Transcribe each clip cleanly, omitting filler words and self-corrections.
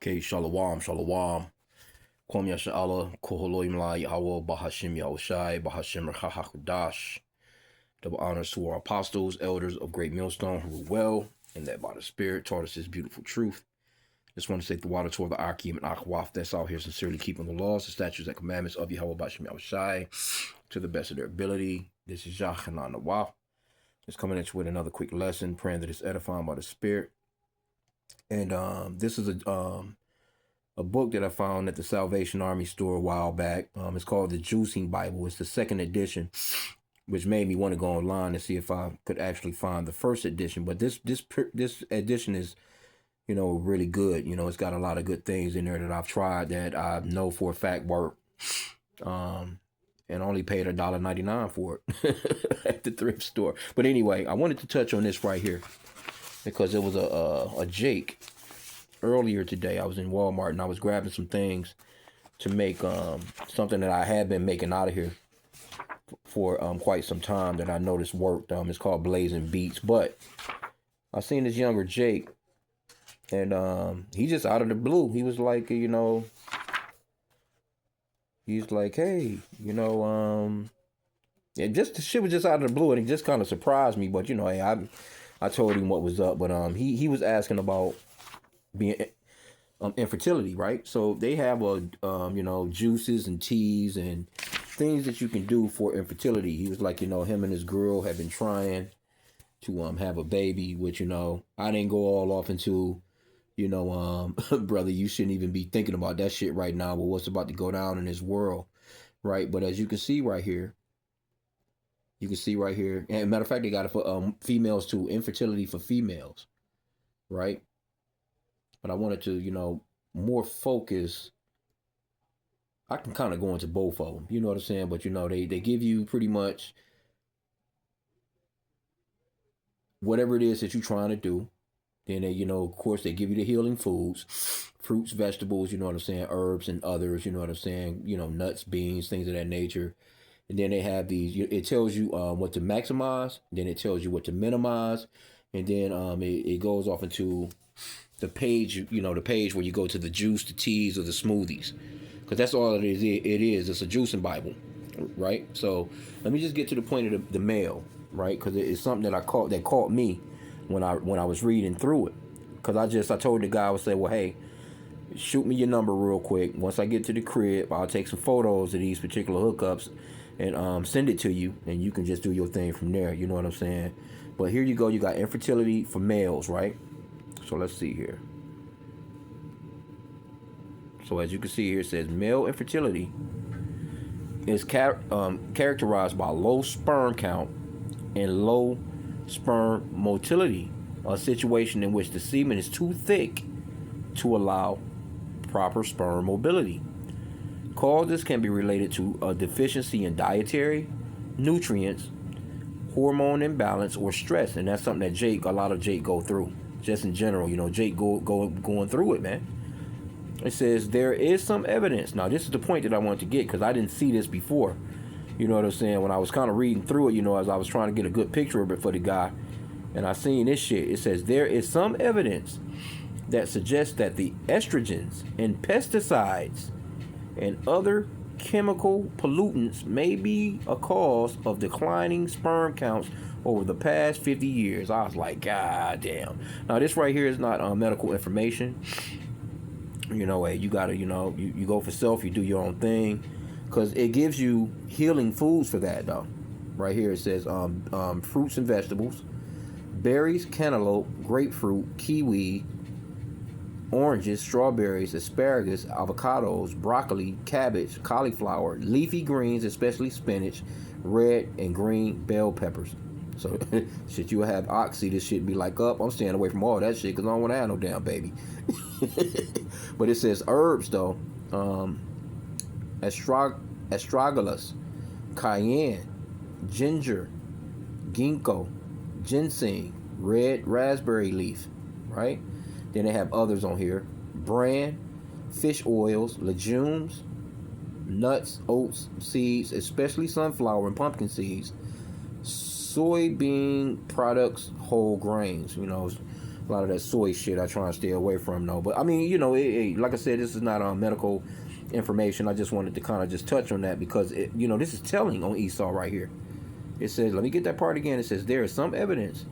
Okay, shalom, shalom. Kwam Yasha Allah, Koholoim La Yahweh, Bahashim Yahushai, Bahashim Rahahakudash. Double honors to our apostles, elders of Great Millstone who were well, and that by the Spirit taught us this beautiful truth. Just want to say the water toward the H.I.M and Akhwaf that's out here sincerely keeping the laws, the statutes, and commandments of Yahweh Bahashim Yahushai to the best of their ability. This is Yachanan Nawaf. Just coming at you with another quick lesson, praying that it's edifying by the Spirit. And this is a book that I found at the Salvation Army store a while back. It's called the Juicing Bible. It's the second edition, which made me want to go online and see if I could actually find the first edition. But this edition is, really good. It's got a lot of good things in there that I've tried that I know for a fact work. And only paid $1.99 for it at the thrift store. But anyway, I wanted to touch on this right here because it was a Jake. Earlier today, I was in Walmart and I was grabbing some things to make something that I had been making out of here for quite some time that I noticed worked. It's called Blazing Beats. But I seen this younger Jake, and he just out of the blue, he was like, he's like, hey, and just the shit was just out of the blue, and it just kind of surprised me. But hey, I told him what was up, but he was asking about being infertility, right? So they have juices and teas and things that you can do for infertility. He was like, him and his girl have been trying to have a baby, which I didn't go all off into brother, you shouldn't even be thinking about that shit right now, but what's about to go down in this world, right? But as you can see right here, and matter of fact, they got it for females too, infertility for females, right? But I wanted to, more focus. I can kind of go into both of them, you know what I'm saying? But, they give you pretty much whatever it is that you're trying to do. Then they, of course, they give you the healing foods, fruits, vegetables, you know what I'm saying? Herbs and others, you know what I'm saying? Nuts, beans, things of that nature. And then they have these, it tells you what to maximize. Then it tells you what to minimize. And then it goes off into the page, the page where you go to the juice, the teas, or the smoothies, because that's all it is. It's a juicing Bible, right? So let me just get to the point of the mail, right? Because it's something that caught me when I was reading through it. Because I told the guy, I would say, well, hey, shoot me your number real quick. Once I get to the crib, I'll take some photos of these particular hookups and send it to you, and you can just do your thing from there. You know what I'm saying? But here you go. You got infertility for males, right? So let's see here. So as you can see here, it says male infertility is characterized by low sperm count and low sperm motility, a situation in which the semen is too thick to allow proper sperm mobility. Causes can be related to a deficiency in dietary, nutrients, hormone imbalance, or stress, and that's something that a lot of Jake go through. Just in general, Jake going through it, man. It says there is some evidence. Now, this is the point that I wanted to get because I didn't see this before. You know what I'm saying? When I was kind of reading through it, as I was trying to get a good picture of it for the guy, and I seen this shit. It says there is some evidence that suggests that the estrogens and pesticides and other chemical pollutants may be a cause of declining sperm counts over the past 50 years. I was like, God damn. Now, this right here is not medical information. Hey, you gotta, you go for self, you do your own thing, because it gives you healing foods for that, though. Right here it says fruits and vegetables, berries, cantaloupe, grapefruit, kiwi, oranges, strawberries, asparagus, avocados, broccoli, cabbage, cauliflower, leafy greens, especially spinach, red and green bell peppers. So, shit, you have oxy, this shit be like, I'm staying away from all that shit because I don't want to have no damn baby. But it says herbs, though. Astragalus, cayenne, ginger, ginkgo, ginseng, red raspberry leaf, right? Then they have others on here. Bran, fish oils, legumes, nuts, oats, seeds, especially sunflower and pumpkin seeds, soybean products, whole grains, A lot of that soy shit I try to stay away from though. But I mean, like I said, this is not medical information. I just wanted to kind of just touch on that because this is telling on Esau right here. It says, let me get that part again. It says there is some evidence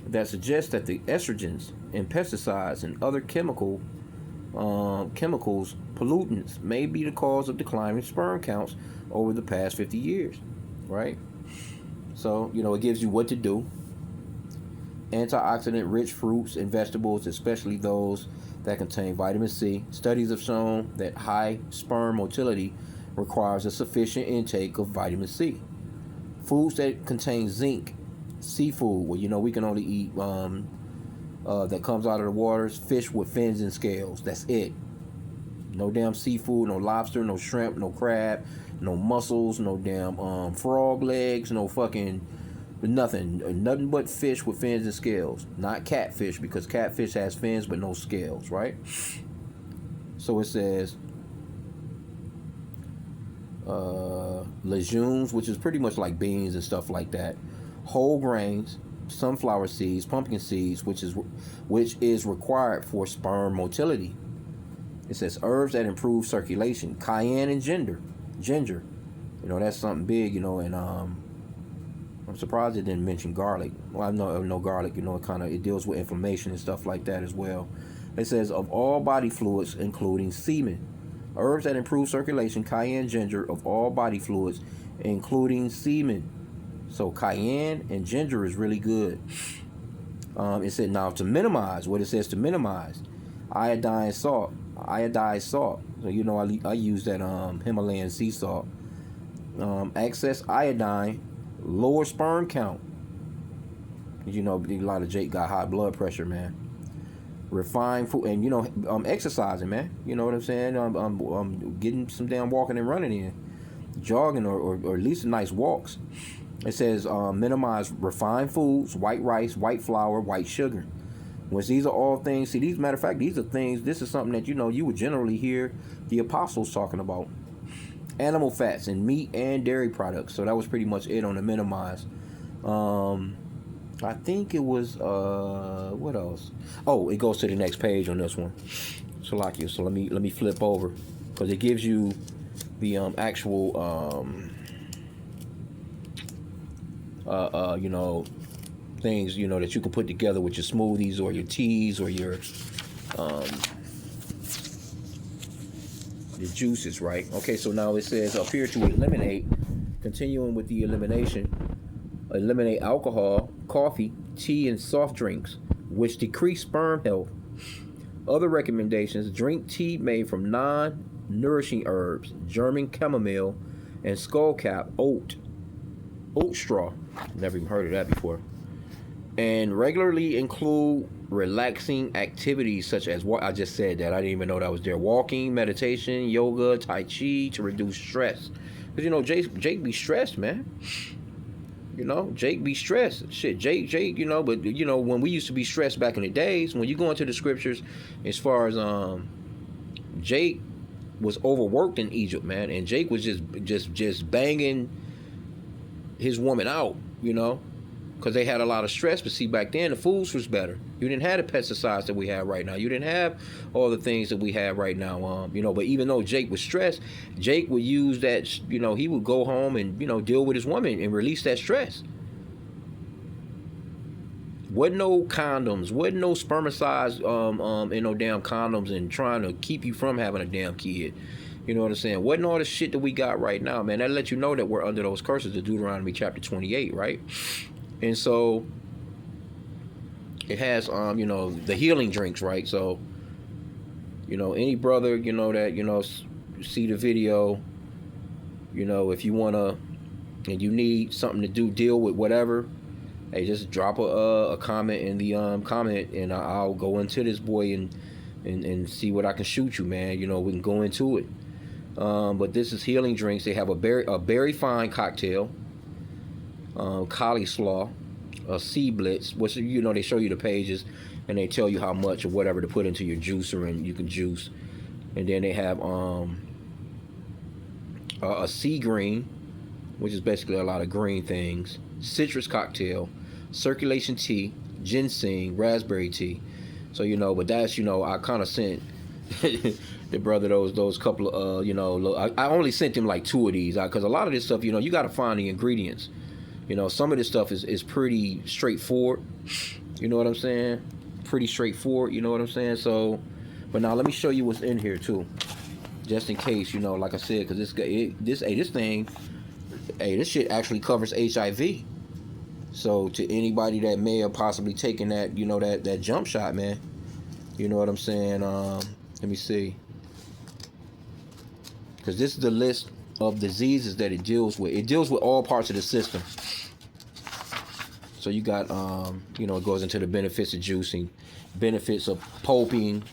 that suggests that the estrogens and pesticides and other chemicals, pollutants may be the cause of declining sperm counts over the past 50 years, right? So, it gives you what to do. Antioxidant-rich fruits and vegetables, especially those that contain vitamin C. Studies have shown that high sperm motility requires a sufficient intake of vitamin C. Foods that contain zinc, seafood, well, we can only eat that comes out of the waters, fish with fins and scales. That's it. No damn seafood, no lobster, no shrimp, no crab, no mussels, no damn frog legs, no fucking nothing but fish with fins and scales. Not catfish, because catfish has fins but no scales, right? So it says legumes, which is pretty much like beans and stuff like that, whole grains, sunflower seeds, pumpkin seeds, which is required for sperm motility. It says herbs that improve circulation, cayenne and ginger. That's something big, and I'm surprised it didn't mention garlic. Well, I know garlic, it deals with inflammation and stuff like that as well. It says of all body fluids, including semen. Herbs that improve circulation, cayenne, ginger, of all body fluids, including semen. So cayenne and ginger is really good. It said now to minimize, what it says to minimize, iodized salt. So I use that Himalayan sea salt. Excess iodine, lower sperm count. A lot of Jake got high blood pressure, man. Refined food, and exercising, man. You know what I'm saying? I'm getting some damn walking and running in, jogging, or at least nice walks. It says minimize refined foods, white rice, white flour, white sugar. Which these are all things. See, matter of fact, these are things. This is something that you would generally hear the apostles talking about. Animal fats and meat and dairy products. So that was pretty much it on the minimize. I think it was what else? Oh, it goes to the next page on this one. So let me flip over, because it gives you the actual things that you can put together with your smoothies or your teas or your the juices, right? Okay, so now it says appear to eliminate, continuing with the eliminate alcohol, coffee, tea, and soft drinks, which decrease sperm health. Other recommendations: drink tea made from non-nourishing herbs, German chamomile, and skullcap oat straw. Never even heard of that before. And regularly include relaxing activities such as what I just said. That I didn't even know that was there: walking, meditation, yoga, tai chi, to reduce stress. Because Jake be stressed, man. Jake be stressed. Shit, Jake, but when we used to be stressed back in the days, when you go into the scriptures, as far as Jake was overworked in Egypt, man, and Jake was just banging his woman out, because they had a lot of stress. But see, back then the foods was better. You didn't have the pesticides that we have right now. You didn't have all the things that we have right now. But even though Jake was stressed, Jake would use that. He would go home and deal with his woman and release that stress. Wasn't no condoms, wasn't no spermicides, and no damn condoms, and trying to keep you from having a damn kid. You know what I'm saying? Wasn't all the shit that we got right now, man. That let you know that we're under those curses of Deuteronomy chapter 28, right? And so it has the healing drinks, right? So any brother that see the video, if you wanna and you need something to deal with whatever, hey, just drop a comment in the comment, and I'll go into this boy and see what I can shoot you, man. We can go into it. But this is healing drinks. They have a berry fine cocktail, Kali Slaw, a Sea Blitz, which they show you the pages and they tell you how much or whatever to put into your juicer, and you can juice. And then they have a sea green, which is basically a lot of green things, citrus cocktail, circulation tea, ginseng, raspberry tea. So but that's I kind of sent the brother those couple of I only sent him like two of these because a lot of this stuff you got to find the ingredients. Some of this stuff is pretty straightforward. You know what I'm saying? Pretty straightforward. You know what I'm saying? So, but now let me show you what's in here too, just in case. Like I said, because this thing, this shit actually covers HIV. So to anybody that may have possibly taken that, that jump shot, man. You know what I'm saying? Let me see. Because this is the list of diseases that it deals with. It deals with all parts of the system. So you got, it goes into the benefits of juicing, benefits of pulping.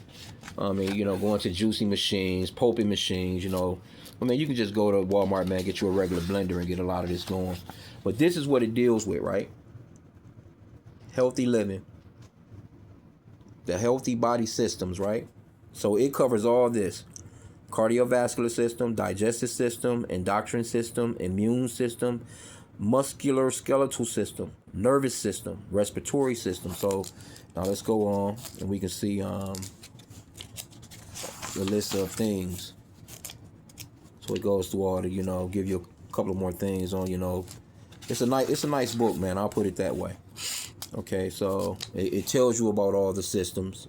Going to juicing machines, pulping machines. You can just go to Walmart, man, get you a regular blender and get a lot of this going. But this is what it deals with, right? Healthy living, the healthy body systems, right? So it covers all this: cardiovascular system, digestive system, endocrine system, immune system, muscular skeletal system, nervous system, respiratory system. So now let's go on and we can see the list of things. So it goes through all the, give you a couple of more things on, it's a nice book, man. I'll put it that way. Okay, so it tells you about all the systems,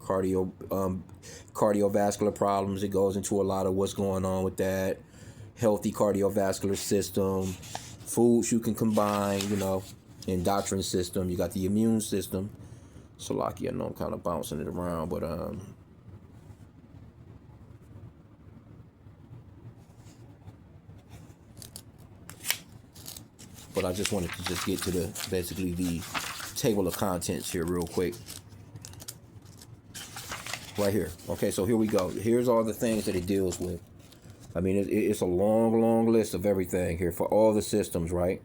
cardiovascular problems. It goes into a lot of what's going on with that healthy cardiovascular system, foods you can combine, endocrine system. You got the immune system. So lucky, I know I'm kind of bouncing it around, but I just wanted to just get to basically the table of contents here real quick. Right here. Okay, so here we go. Here's all the things that it deals with. I mean, it's a long list of everything here for all the systems, right?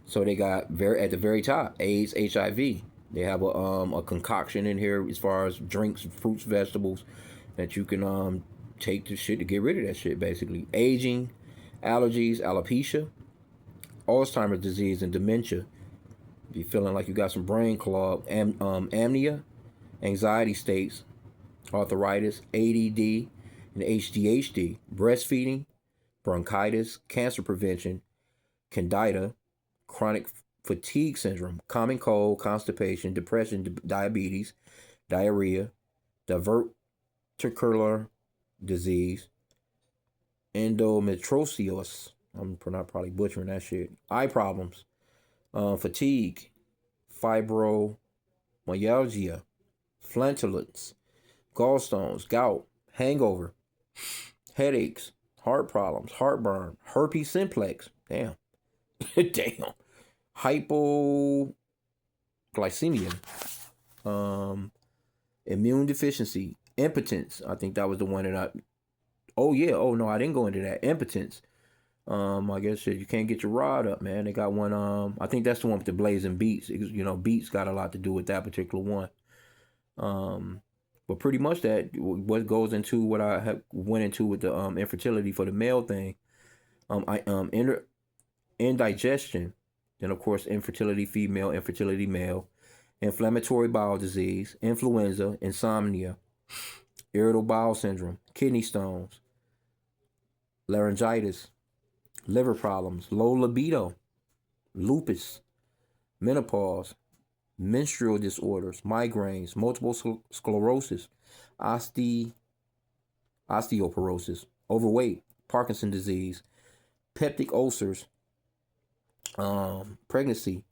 So they got at the very top, AIDS, HIV. They have a concoction in here as far as drinks, fruits, vegetables that you can take the shit to get rid of that shit, basically. Aging, allergies, alopecia, Alzheimer's disease, and dementia. If you're feeling like you got some brain clog, amnesia, anxiety states, arthritis, ADD, and ADHD, breastfeeding, bronchitis, cancer prevention, candida, chronic fatigue syndrome, common cold, constipation, depression, diabetes, diarrhea, diverticular disease, endometriosis. I'm not probably butchering that shit. Eye problems, fatigue, fibromyalgia, flatulence, gallstones, gout, hangover, headaches, heart problems, heartburn, herpes simplex. Damn. Damn. Hypoglycemia, immune deficiency, impotence. I think that was the one that oh yeah, oh no, I didn't go into that. Impotence. I guess you can't get your rod up, man. They got one, I think that's the one with the blazing beats. Beats got a lot to do with that particular one. But pretty much that what goes into what I went into with the infertility for the male thing. Indigestion, then of course infertility female, infertility male, inflammatory bowel disease, influenza, insomnia, irritable bowel syndrome, kidney stones, laryngitis, liver problems, low libido, lupus, menopause, menstrual disorders, migraines, multiple sclerosis, osteoporosis, overweight, Parkinson's disease, peptic ulcers, pregnancy,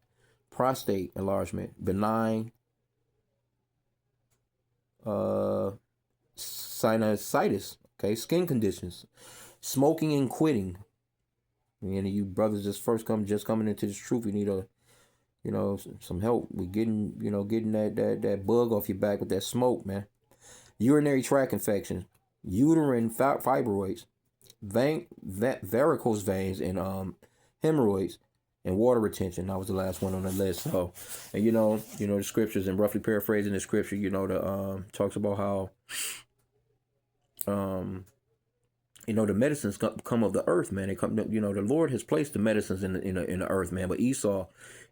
prostate enlargement, benign sinusitis, okay, skin conditions, smoking and quitting. And you brothers just coming into this truth, you need some help with getting that bug off your back with that smoke, man. Urinary tract infections, uterine fibroids, varicose veins, and hemorrhoids, and water retention. That was the last one on the list. So, and the scriptures, and roughly paraphrasing the scripture, talks about how The medicines come of the earth, man. They come, the Lord has placed the medicines in the earth, man. But Esau,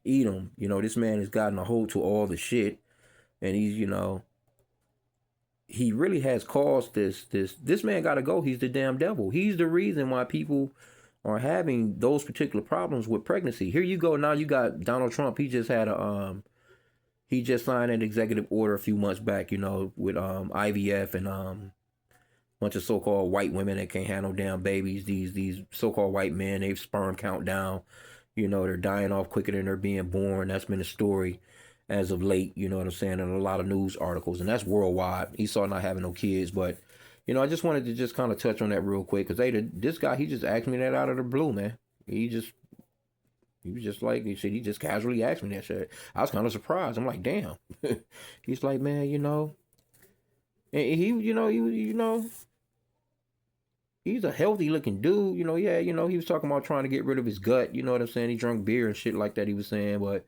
Edom, this man has gotten a hold to all the shit, and he really has caused this man got to go. He's the damn devil. He's the reason why people are having those particular problems with pregnancy. Here you go. Now you got Donald Trump. He just signed an executive order a few months back, with IVF and bunch of so-called white women that can't handle damn babies. These so-called white men, they've sperm count down. They're dying off quicker than they're being born. That's been a story as of late. You know what I'm saying? In a lot of news articles, and that's worldwide. Esau not having no kids, but I just wanted to just kind of touch on that real quick because this guy, he just asked me that out of the blue, man. He was just like, he just casually asked me that shit. I was kind of surprised. I'm like, damn. He's like, man, and he's a healthy looking dude, yeah, he was talking about trying to get rid of his gut, you know what I'm saying? He drank beer and shit like that, he was saying, but,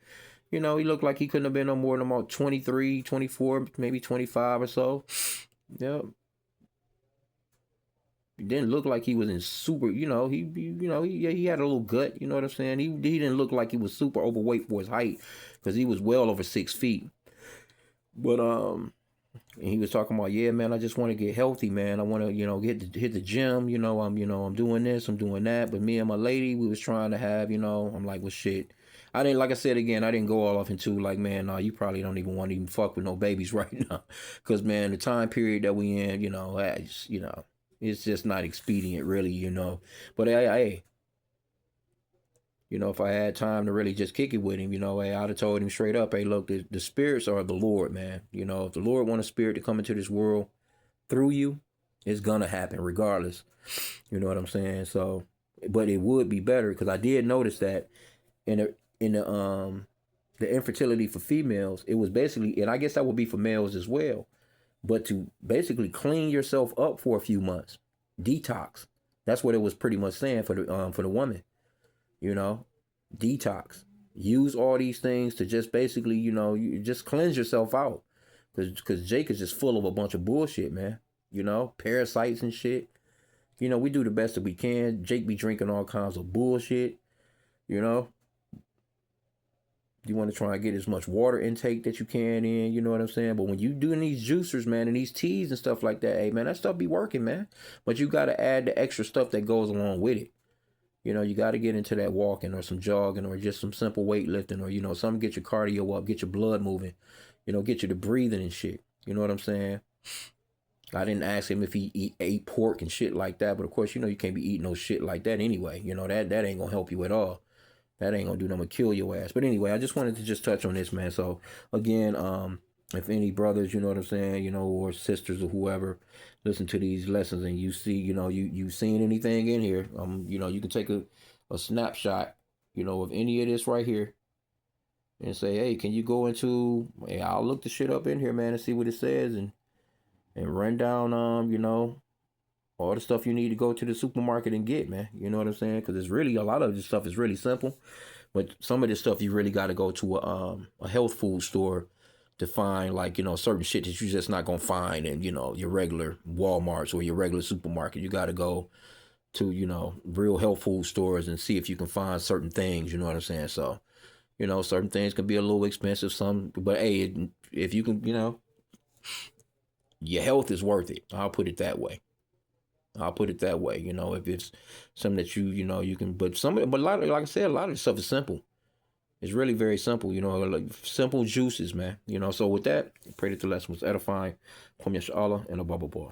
he looked like he couldn't have been no more than about 23, 24, maybe 25 or so. Yep. He didn't look like he was in super, he had a little gut, you know what I'm saying? He didn't look like he was super overweight for his height, because he was well over 6 feet. But, and he was talking about, yeah, man, I just want to get healthy, man. I want to, hit the gym. I'm doing this, I'm doing that. But me and my lady, we was trying to have, I'm like, well, shit. I didn't, like I said again, I didn't go all off into like, man, no, you probably don't even want to even fuck with no babies right now, because man, the time period that we in, it's just not expedient, really, But hey, if I had time to really just kick it with him, hey, I'd have told him straight up, hey, look, the spirits are the Lord, man. If the Lord want a spirit to come into this world through you, it's gonna happen regardless. You know what I'm saying? So, but it would be better because I did notice that in the infertility for females, it was basically, and I guess that would be for males as well, but to basically clean yourself up for a few months, detox. That's what it was pretty much saying for the woman. Detox. Use all these things to just basically, you just cleanse yourself out. Because Jake is just full of a bunch of bullshit, man. Parasites and shit. We do the best that we can. Jake be drinking all kinds of bullshit. You want to try and get as much water intake that you can in, you know what I'm saying? But when you doing these juicers, man, and these teas and stuff like that, hey, man, that stuff be working, man. But you got to add the extra stuff that goes along with it. You got to get into that walking or some jogging or just some simple weightlifting or, something get your cardio up, get your blood moving, get you to breathing and shit. You know what I'm saying? I didn't ask him if he ate pork and shit like that, but of course, you can't be eating no shit like that anyway. That ain't gonna help you at all. That ain't gonna do nothing but kill your ass. But anyway, I just wanted to just touch on this, man. So again, if any brothers, you know what I'm saying, or sisters or whoever, listen to these lessons and you see, you seen anything in here, you can take a snapshot, of any of this right here and say, hey, can you go into, hey, I'll look the shit up in here, man, and see what it says and run down, all the stuff you need to go to the supermarket and get, man. You know what I'm saying? Because it's really, a lot of this stuff is really simple. But some of this stuff you really got to go to a health food store to find, like, certain shit that you're just not going to find in, your regular Walmarts or your regular supermarket. You got to go to, real health food stores and see if you can find certain things, you know what I'm saying? So, certain things can be a little expensive, but hey, if you can, your health is worth it. I'll put it that way. If it's something that you can, but a lot of, like I said, a lot of this stuff is simple. It's really very simple, like simple juices, man. So with that, I pray that the lesson was edifying. Kwam Yasha Allah and a Baba Boy.